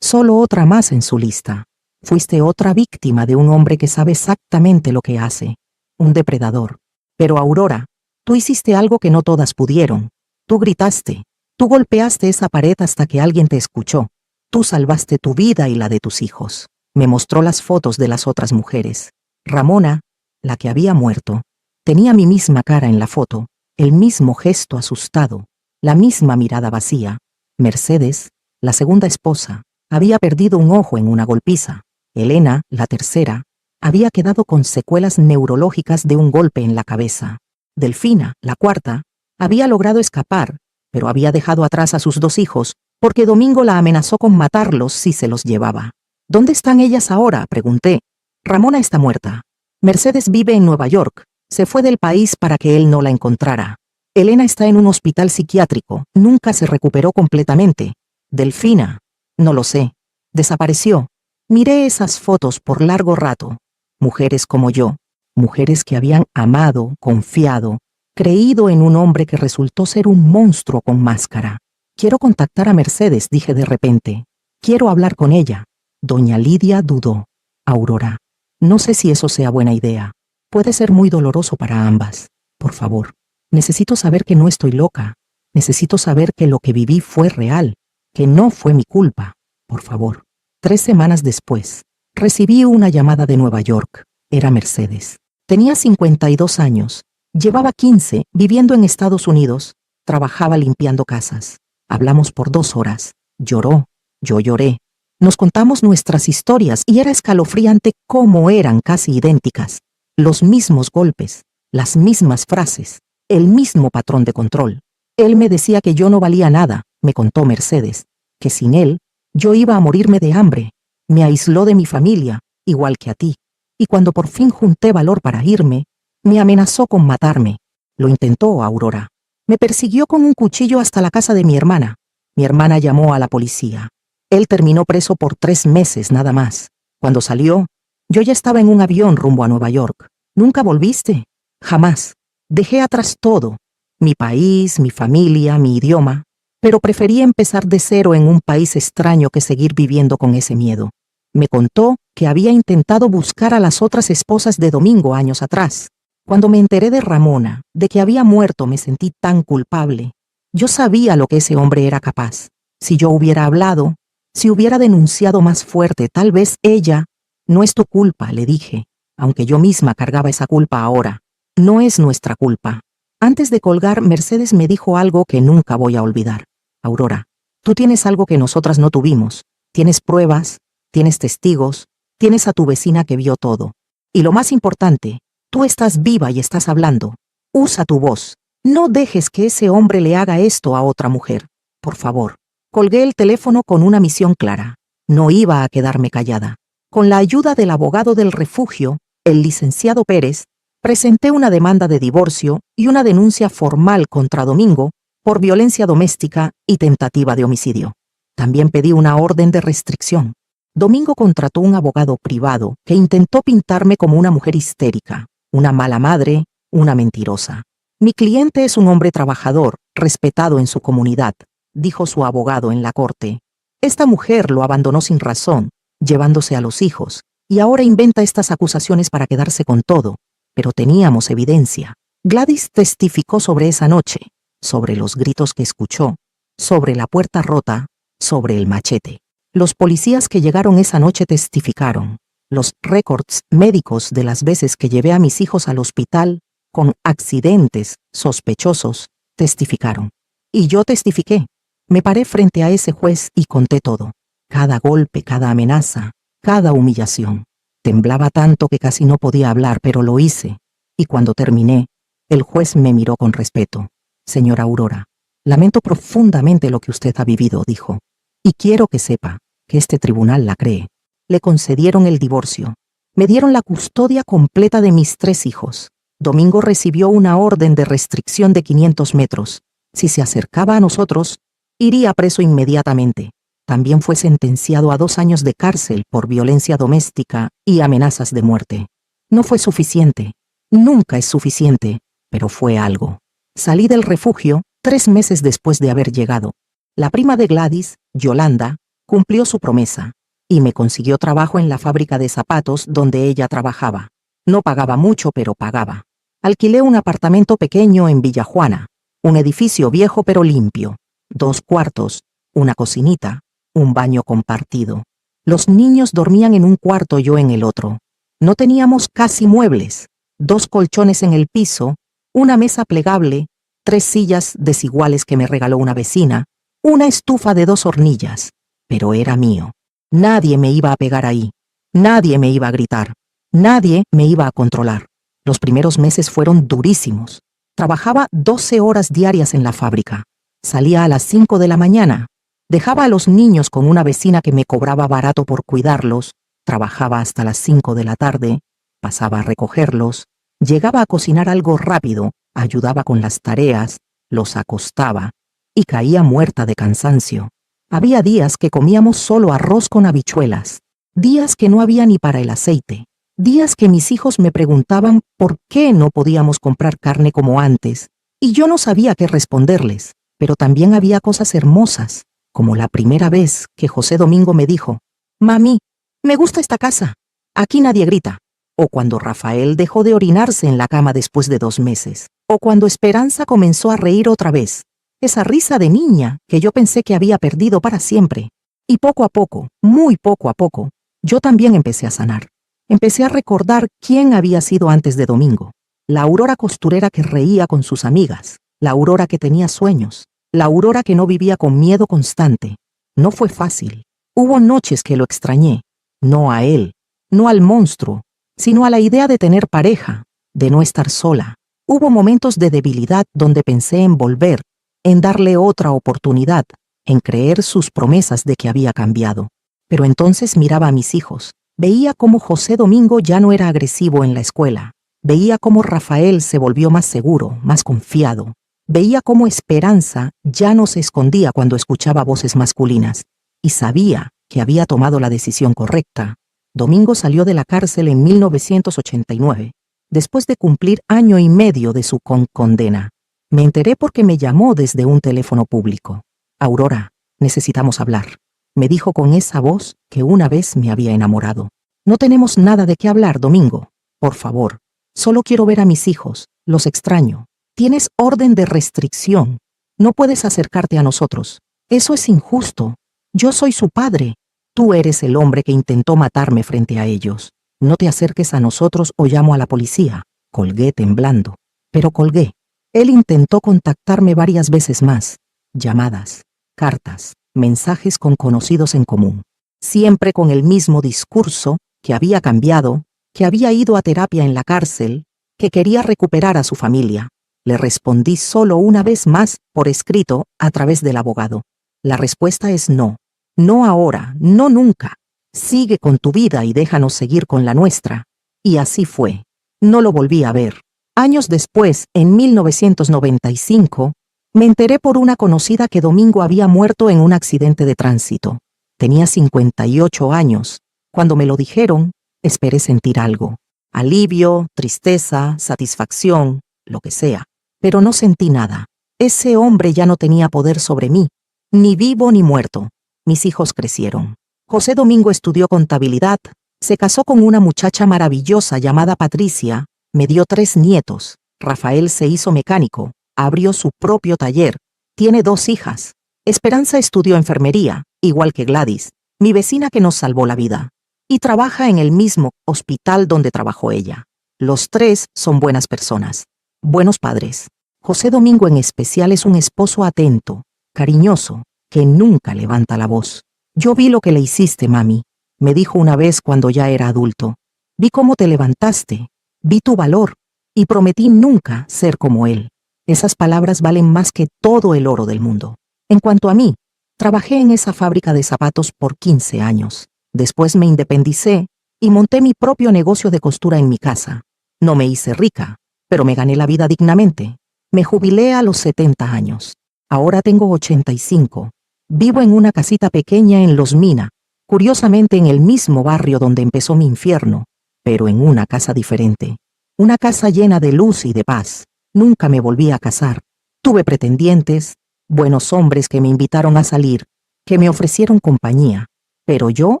otra más en su lista. Fuiste otra víctima de un hombre que sabe exactamente lo que hace. Un depredador. Pero Aurora, tú hiciste algo que no todas pudieron. Tú gritaste. Tú golpeaste esa pared hasta que alguien te escuchó. Tú salvaste tu vida y la de tus hijos. Me mostró las fotos de las otras mujeres. Ramona, la que había muerto, tenía mi misma cara en la foto, el mismo gesto asustado, la misma mirada vacía. Mercedes, la segunda esposa, había perdido un ojo en una golpiza. Elena, la tercera, había quedado con secuelas neurológicas de un golpe en la cabeza. Delfina, la cuarta, había logrado escapar, pero había dejado atrás a sus 2 hijos porque Domingo la amenazó con matarlos si se los llevaba. ¿Dónde están ellas ahora?, pregunté. Ramona está muerta. Mercedes vive en Nueva York. Se fue del país para que él no la encontrara. Elena está en un hospital psiquiátrico. Nunca se recuperó completamente. Delfina, no lo sé. Desapareció. Miré esas fotos por largo rato. Mujeres como yo. Mujeres que habían amado, confiado, creído en un hombre que resultó ser un monstruo con máscara. Quiero contactar a Mercedes, dije de repente. Quiero hablar con ella. Doña Lidia dudó. Aurora, no sé si eso sea buena idea. Puede ser muy doloroso para ambas. Por favor, necesito saber que no estoy loca. Necesito saber que lo que viví fue real, que no fue mi culpa. Por favor. 3 semanas después, recibí una llamada de Nueva York. Era Mercedes. Tenía 52 años. Llevaba 15 viviendo en Estados Unidos. Trabajaba limpiando casas. Hablamos por 2 horas. Lloró. Yo lloré. Nos contamos nuestras historias y era escalofriante cómo eran casi idénticas. Los mismos golpes, las mismas frases, el mismo patrón de control. Él me decía que yo no valía nada, me contó Mercedes, que sin él, yo iba a morirme de hambre. Me aisló de mi familia, igual que a ti. Y cuando por fin junté valor para irme, me amenazó con matarme. Lo intentó, Aurora. Me persiguió con un cuchillo hasta la casa de mi hermana. Mi hermana llamó a la policía. Él terminó preso por 3 meses nada más. Cuando salió, yo ya estaba en un avión rumbo a Nueva York. ¿Nunca volviste? Jamás. Dejé atrás todo. Mi país, mi familia, mi idioma. Pero preferí empezar de cero en un país extraño que seguir viviendo con ese miedo. Me contó que había intentado buscar a las otras esposas de Domingo años atrás. Cuando me enteré de Ramona, de que había muerto, me sentí tan culpable. Yo sabía lo que ese hombre era capaz. Si yo hubiera hablado, si hubiera denunciado más fuerte, tal vez ella... No es tu culpa, le dije, aunque yo misma cargaba esa culpa ahora. No es nuestra culpa. Antes de colgar, Mercedes me dijo algo que nunca voy a olvidar. Aurora, tú tienes algo que nosotras no tuvimos. Tienes pruebas, tienes testigos, tienes a tu vecina que vio todo. Y lo más importante, tú estás viva y estás hablando. Usa tu voz. No dejes que ese hombre le haga esto a otra mujer. Por favor. Colgué el teléfono con una misión clara. No iba a quedarme callada. Con la ayuda del abogado del refugio, el licenciado Pérez, presenté una demanda de divorcio y una denuncia formal contra Domingo por violencia doméstica y tentativa de homicidio. También pedí una orden de restricción. Domingo contrató un abogado privado que intentó pintarme como una mujer histérica, una mala madre, una mentirosa. Mi cliente es un hombre trabajador, respetado en su comunidad, dijo su abogado en la corte. Esta mujer lo abandonó sin razón, llevándose a los hijos, y ahora inventa estas acusaciones para quedarse con todo. Pero teníamos evidencia. Gladys testificó sobre esa noche, sobre los gritos que escuchó, sobre la puerta rota, sobre el machete. Los policías que llegaron esa noche testificaron. Los récords médicos de las veces que llevé a mis hijos al hospital con accidentes sospechosos testificaron. Y yo testifiqué. Me paré frente a ese juez y conté todo. Cada golpe, cada amenaza, cada humillación. Temblaba tanto que casi no podía hablar, pero lo hice. Y cuando terminé, el juez me miró con respeto. Señora Aurora, lamento profundamente lo que usted ha vivido, dijo. Y quiero que sepa que este tribunal la cree. Le concedieron el divorcio. Me dieron la custodia completa de mis 3 hijos. Domingo recibió una orden de restricción de 500 metros. Si se acercaba a nosotros, iría preso inmediatamente. También fue sentenciado a 2 años de cárcel por violencia doméstica y amenazas de muerte. No fue suficiente. Nunca es suficiente, pero fue algo. Salí del refugio 3 meses después de haber llegado. La prima de Gladys, Yolanda, cumplió su promesa y me consiguió trabajo en la fábrica de zapatos donde ella trabajaba. No pagaba mucho, pero pagaba. Alquilé un apartamento pequeño en Villajuana, un edificio viejo pero limpio, 2 cuartos, una cocinita, un baño compartido. Los niños dormían en un cuarto, yo en el otro. No teníamos casi muebles, 2 colchones en el piso, una mesa plegable, 3 sillas desiguales que me regaló una vecina, una estufa de 2 hornillas. Pero era mío. Nadie me iba a pegar ahí. Nadie me iba a gritar. Nadie me iba a controlar. Los primeros meses fueron durísimos. Trabajaba 12 horas diarias en la fábrica. Salía a las 5 de la mañana. Dejaba a los niños con una vecina que me cobraba barato por cuidarlos. Trabajaba hasta las 5 de la tarde. Pasaba a recogerlos. Llegaba a cocinar algo rápido. Ayudaba con las tareas. Los acostaba. Y caía muerta de cansancio. Había días que comíamos solo arroz con habichuelas. Días que no había ni para el aceite. Días que mis hijos me preguntaban por qué no podíamos comprar carne como antes, y yo no sabía qué responderles. Pero también había cosas hermosas, como la primera vez que José Domingo me dijo: «Mami, me gusta esta casa. Aquí nadie grita». O cuando Rafael dejó de orinarse en la cama después de 2 meses. O cuando Esperanza comenzó a reír otra vez. Esa risa de niña que yo pensé que había perdido para siempre. Y poco a poco, muy poco a poco, yo también empecé a sanar. Empecé a recordar quién había sido antes de Domingo. La Aurora costurera que reía con sus amigas. La Aurora que tenía sueños. La Aurora que no vivía con miedo constante. No fue fácil. Hubo noches que lo extrañé. No a él, no al monstruo, sino a la idea de tener pareja, de no estar sola. Hubo momentos de debilidad donde pensé en volver, en darle otra oportunidad, en creer sus promesas de que había cambiado. Pero entonces miraba a mis hijos. Veía cómo José Domingo ya no era agresivo en la escuela. Veía cómo Rafael se volvió más seguro, más confiado. Veía cómo Esperanza ya no se escondía cuando escuchaba voces masculinas. Y sabía que había tomado la decisión correcta. Domingo salió de la cárcel en 1989, después de cumplir 1 año y medio de su condena. Me enteré porque me llamó desde un teléfono público. «Aurora, necesitamos hablar», me dijo con esa voz que una vez me había enamorado. «No tenemos nada de qué hablar, Domingo. Por favor, solo quiero ver a mis hijos. Los extraño. Tienes orden de restricción. No puedes acercarte a nosotros. Eso es injusto. Yo soy su padre. Tú eres el hombre que intentó matarme frente a ellos. No te acerques a nosotros o llamo a la policía». Colgué temblando. Pero colgué. Él intentó contactarme varias veces más. Llamadas, cartas, mensajes con conocidos en común. Siempre con el mismo discurso, que había cambiado, que había ido a terapia en la cárcel, que quería recuperar a su familia. Le respondí solo una vez más por escrito a través del abogado. La respuesta es no. No ahora, no nunca. Sigue con tu vida y déjanos seguir con la nuestra. Y así fue. No lo volví a ver. Años después, en 1995, me enteré por una conocida que Domingo había muerto en un accidente de tránsito. Tenía 58 años. Cuando me lo dijeron, esperé sentir algo. Alivio, tristeza, satisfacción, lo que sea. pero no sentí nada. Ese hombre ya no tenía poder sobre mí, ni vivo ni muerto. Mis hijos crecieron. José Domingo estudió contabilidad, se casó con una muchacha maravillosa llamada Patricia, me dio 3 nietos. Rafael se hizo mecánico, abrió su propio taller, tiene 2 hijas. Esperanza estudió enfermería, igual que Gladys, mi vecina que nos salvó la vida, y trabaja en el mismo hospital donde trabajó ella. Los 3 son buenas personas, buenos padres. José Domingo en especial es un esposo atento, cariñoso, que nunca levanta la voz. Yo vi lo que le hiciste, mami, me dijo una vez cuando ya era adulto. Vi cómo te levantaste, vi tu valor, y prometí nunca ser como él. Esas palabras valen más que todo el oro del mundo. En cuanto a mí, trabajé en esa fábrica de zapatos por 15 años. Después me independicé y monté mi propio negocio de costura en mi casa. No me hice rica, pero me gané la vida dignamente. Me jubilé a los 70 años. Ahora tengo 85. Vivo en una casita pequeña en Los Mina, curiosamente en el mismo barrio donde empezó mi infierno, pero en una casa diferente. Una casa llena de luz y de paz. Nunca me volví a casar. Tuve pretendientes, buenos hombres que me invitaron a salir, que me ofrecieron compañía. Pero yo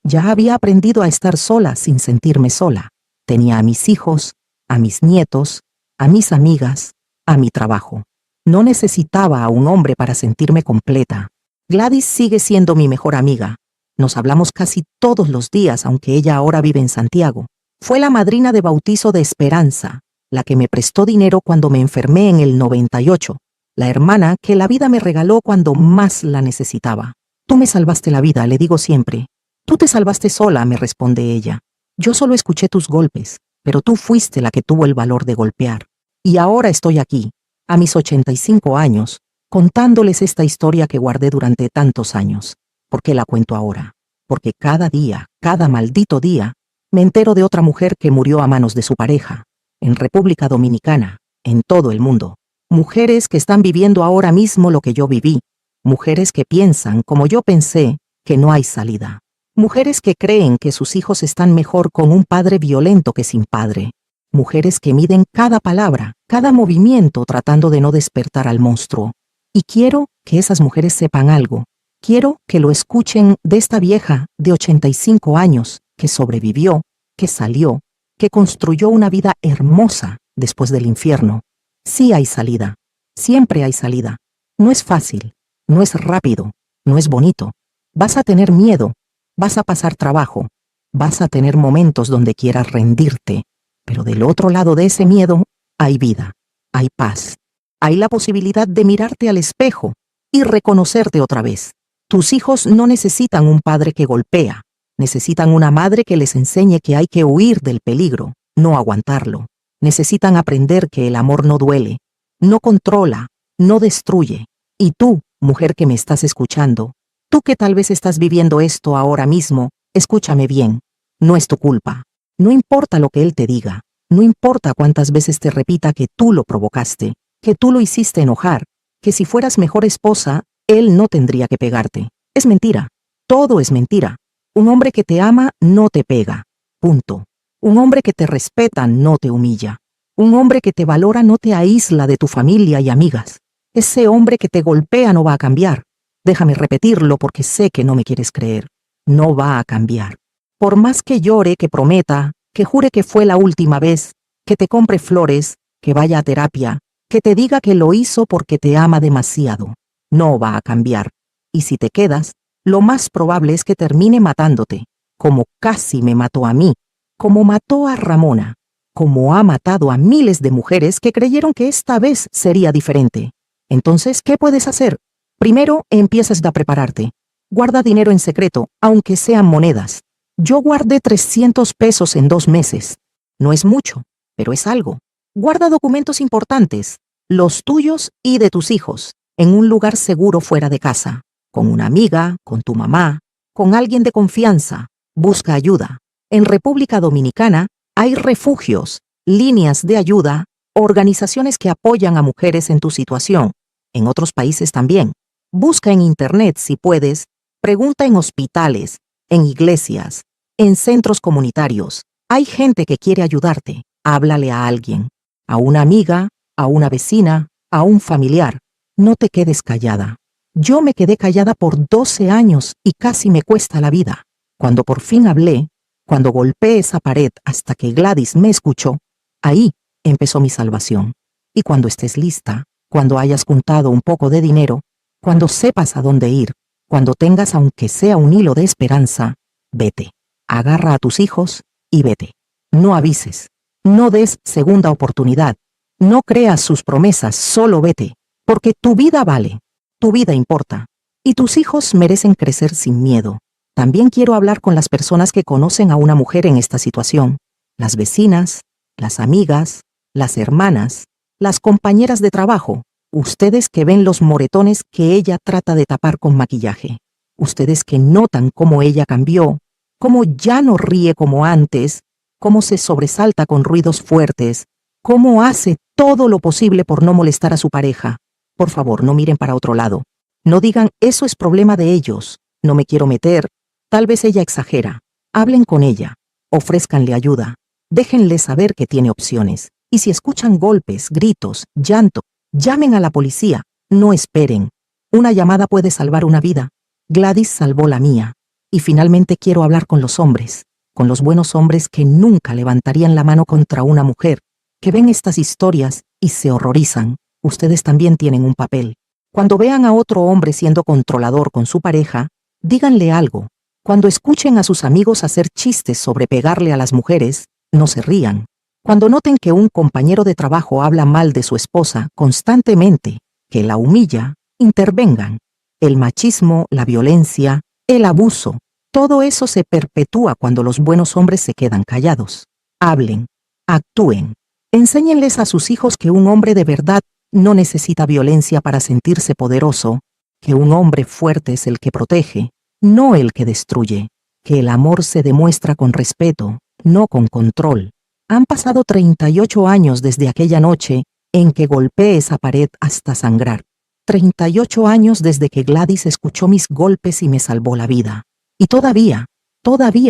ya había aprendido a estar sola sin sentirme sola. Tenía a mis hijos, a mis nietos, a mis amigas, a mi trabajo. No necesitaba a un hombre para sentirme completa. Gladys sigue siendo mi mejor amiga. Nos hablamos casi todos los días, aunque ella ahora vive en Santiago. Fue la madrina de bautizo de Esperanza, la que me prestó dinero cuando me enfermé en el 98, la hermana que la vida me regaló cuando más la necesitaba. Tú me salvaste la vida, le digo siempre. Tú te salvaste sola, me responde ella. Yo solo escuché tus golpes, pero tú fuiste la que tuvo el valor de golpear. Y ahora estoy aquí, a mis 85 años, contándoles esta historia que guardé durante tantos años. ¿Por qué la cuento ahora? Porque cada día, cada maldito día, me entero de otra mujer que murió a manos de su pareja, en República Dominicana, en todo el mundo. Mujeres que están viviendo ahora mismo lo que yo viví. Mujeres que piensan, como yo pensé, que no hay salida. Mujeres que creen que sus hijos están mejor con un padre violento que sin padre. Mujeres que miden cada palabra, cada movimiento tratando de no despertar al monstruo. Y quiero que esas mujeres sepan algo. Quiero que lo escuchen de esta vieja de 85 años, que sobrevivió, que salió, que construyó una vida hermosa después del infierno. Sí hay salida. Siempre hay salida. No es fácil, no es rápido, no es bonito. Vas a tener miedo, vas a pasar trabajo, vas a tener momentos donde quieras rendirte, pero del otro lado de ese miedo hay vida, hay paz. Hay la posibilidad de mirarte al espejo y reconocerte otra vez. Tus hijos no necesitan un padre que golpea, necesitan una madre que les enseñe que hay que huir del peligro, no aguantarlo. Necesitan aprender que el amor no duele, no controla, no destruye. Y tú, mujer que me estás escuchando, tú que tal vez estás viviendo esto ahora mismo, escúchame bien. No es tu culpa. No importa lo que él te diga, no importa cuántas veces te repita que tú lo provocaste, que tú lo hiciste enojar, que si fueras mejor esposa, él no tendría que pegarte. Es mentira. Todo es mentira. Un hombre que te ama no te pega. Punto. Un hombre que te respeta no te humilla. Un hombre que te valora no te aísla de tu familia y amigas. Ese hombre que te golpea no va a cambiar. Déjame repetirlo porque sé que no me quieres creer. No va a cambiar. Por más que llore, que prometa, que jure que fue la última vez, que te compre flores, que vaya a terapia, que te diga que lo hizo porque te ama demasiado. No va a cambiar. Y si te quedas, lo más probable es que termine matándote, como casi me mató a mí, como mató a Ramona, como ha matado a miles de mujeres que creyeron que esta vez sería diferente. Entonces, ¿qué puedes hacer? Primero, empiezas a prepararte. Guarda dinero en secreto, aunque sean monedas. Yo guardé 300 pesos en 2 meses. No es mucho, pero es algo. Guarda documentos importantes, los tuyos y de tus hijos, en un lugar seguro fuera de casa, con una amiga, con tu mamá, con alguien de confianza. Busca ayuda. En República Dominicana hay refugios, líneas de ayuda, organizaciones que apoyan a mujeres en tu situación. En otros países también. Busca en internet si puedes, pregunta en hospitales, en iglesias, en centros comunitarios. Hay gente que quiere ayudarte. Háblale a alguien, a una amiga, a una vecina, a un familiar, no te quedes callada. Yo me quedé callada por 12 años y casi me cuesta la vida. Cuando por fin hablé, cuando golpeé esa pared hasta que Gladys me escuchó, ahí empezó mi salvación. Y cuando estés lista, cuando hayas juntado un poco de dinero, cuando sepas a dónde ir, cuando tengas aunque sea un hilo de esperanza, vete. Agarra a tus hijos y vete. No avises. No des segunda oportunidad. No creas sus promesas, solo vete. Porque tu vida vale. Tu vida importa. Y tus hijos merecen crecer sin miedo. También quiero hablar con las personas que conocen a una mujer en esta situación. Las vecinas, las amigas, las hermanas, las compañeras de trabajo. Ustedes que ven los moretones que ella trata de tapar con maquillaje. Ustedes que notan cómo ella cambió, cómo ya no ríe como antes, cómo se sobresalta con ruidos fuertes, cómo hace todo lo posible por no molestar a su pareja. Por favor, no miren para otro lado. No digan, eso es problema de ellos. No me quiero meter. Tal vez ella exagera. Hablen con ella. Ofrézcanle ayuda. Déjenle saber que tiene opciones. Y si escuchan golpes, gritos, llanto, llamen a la policía. No esperen. Una llamada puede salvar una vida. Gladys salvó la mía. Y finalmente quiero hablar con los hombres. Con los buenos hombres que nunca levantarían la mano contra una mujer. Que ven estas historias y se horrorizan. Ustedes también tienen un papel. Cuando vean a otro hombre siendo controlador con su pareja, díganle algo. Cuando escuchen a sus amigos hacer chistes sobre pegarle a las mujeres, no se rían. Cuando noten que un compañero de trabajo habla mal de su esposa constantemente, que la humilla, intervengan. El machismo, la violencia, el abuso, todo eso se perpetúa cuando los buenos hombres se quedan callados. Hablen, actúen. Enséñenles a sus hijos que un hombre de verdad no necesita violencia para sentirse poderoso, que un hombre fuerte es el que protege, no el que destruye, que el amor se demuestra con respeto, no con control. Han pasado 38 años desde aquella noche en que golpeé esa pared hasta sangrar. 38 años desde que Gladys escuchó mis golpes y me salvó la vida. Y todavía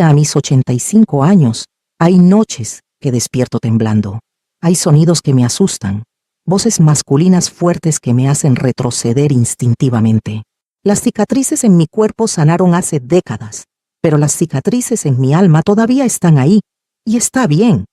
a mis 85 años, hay noches que despierto temblando. Hay sonidos que me asustan. Voces masculinas fuertes que me hacen retroceder instintivamente. Las cicatrices en mi cuerpo sanaron hace décadas, pero las cicatrices en mi alma todavía están ahí. Y está bien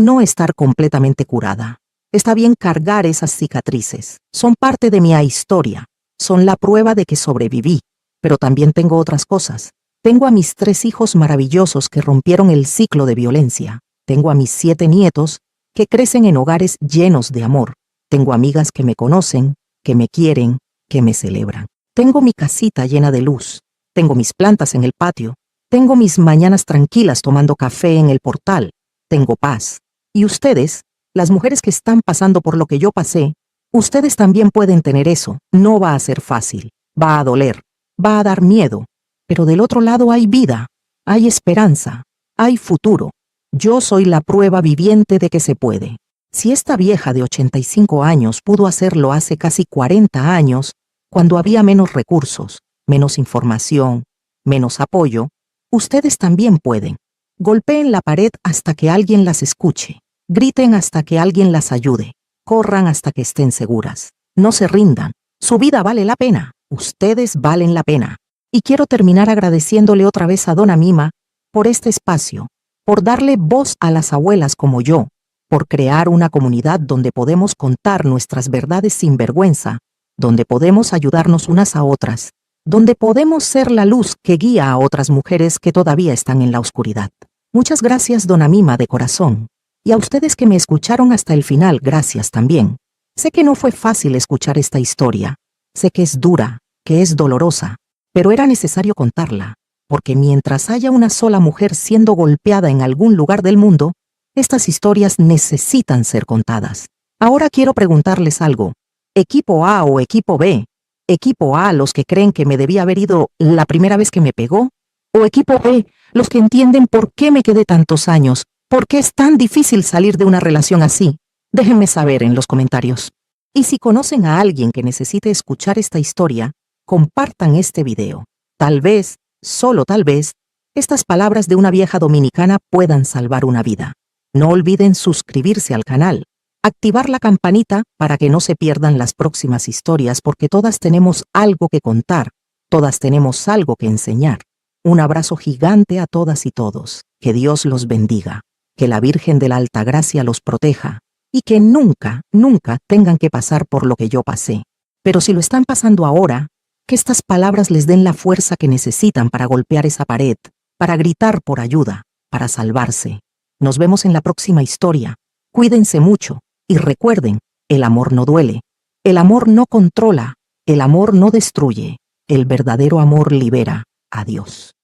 no estar completamente curada. Está bien cargar esas cicatrices. Son parte de mi historia. Son la prueba de que sobreviví. Pero también tengo otras cosas. Tengo a mis 3 hijos maravillosos que rompieron el ciclo de violencia. Tengo a mis 7 nietos que crecen en hogares llenos de amor. Tengo amigas que me conocen, que me quieren, que me celebran. Tengo mi casita llena de luz. Tengo mis plantas en el patio. Tengo mis mañanas tranquilas tomando café en el portal. Tengo paz. Y ustedes, las mujeres que están pasando por lo que yo pasé, ustedes también pueden tener eso. No va a ser fácil. Va a doler. Va a dar miedo. Pero del otro lado hay vida. Hay esperanza. Hay futuro. Yo soy la prueba viviente de que se puede. Si esta vieja de 85 años pudo hacerlo hace casi 40 años, cuando había menos recursos, menos información, menos apoyo, ustedes también pueden. Golpeen la pared hasta que alguien las escuche. Griten hasta que alguien las ayude. Corran hasta que estén seguras. No se rindan. Su vida vale la pena. Ustedes valen la pena. Y quiero terminar agradeciéndole otra vez a Dona Mima por este espacio, por darle voz a las abuelas como yo, por crear una comunidad donde podemos contar nuestras verdades sin vergüenza, donde podemos ayudarnos unas a otras, donde podemos ser la luz que guía a otras mujeres que todavía están en la oscuridad. Muchas gracias, Dona Mima, de corazón. Y a ustedes que me escucharon hasta el final, gracias también. Sé que no fue fácil escuchar esta historia. Sé que es dura, que es dolorosa, pero era necesario contarla, porque mientras haya una sola mujer siendo golpeada en algún lugar del mundo, estas historias necesitan ser contadas. Ahora quiero preguntarles algo. ¿Equipo A o equipo B? ¿Equipo A, los que creen que me debía haber ido la primera vez que me pegó? ¿O equipo B, los que entienden por qué me quedé tantos años? ¿Por qué es tan difícil salir de una relación así? Déjenme saber en los comentarios. Y si conocen a alguien que necesite escuchar esta historia, compartan este video. Tal vez, solo tal vez, estas palabras de una vieja dominicana puedan salvar una vida. No olviden suscribirse al canal, activar la campanita para que no se pierdan las próximas historias, porque todas tenemos algo que contar, todas tenemos algo que enseñar. Un abrazo gigante a todas y todos. Que Dios los bendiga, que la Virgen de la Altagracia los proteja y que nunca, nunca tengan que pasar por lo que yo pasé. Pero si lo están pasando ahora, que estas palabras les den la fuerza que necesitan para golpear esa pared, para gritar por ayuda, para salvarse. Nos vemos en la próxima historia. Cuídense mucho y recuerden, el amor no duele, el amor no controla, el amor no destruye, el verdadero amor libera. Adiós.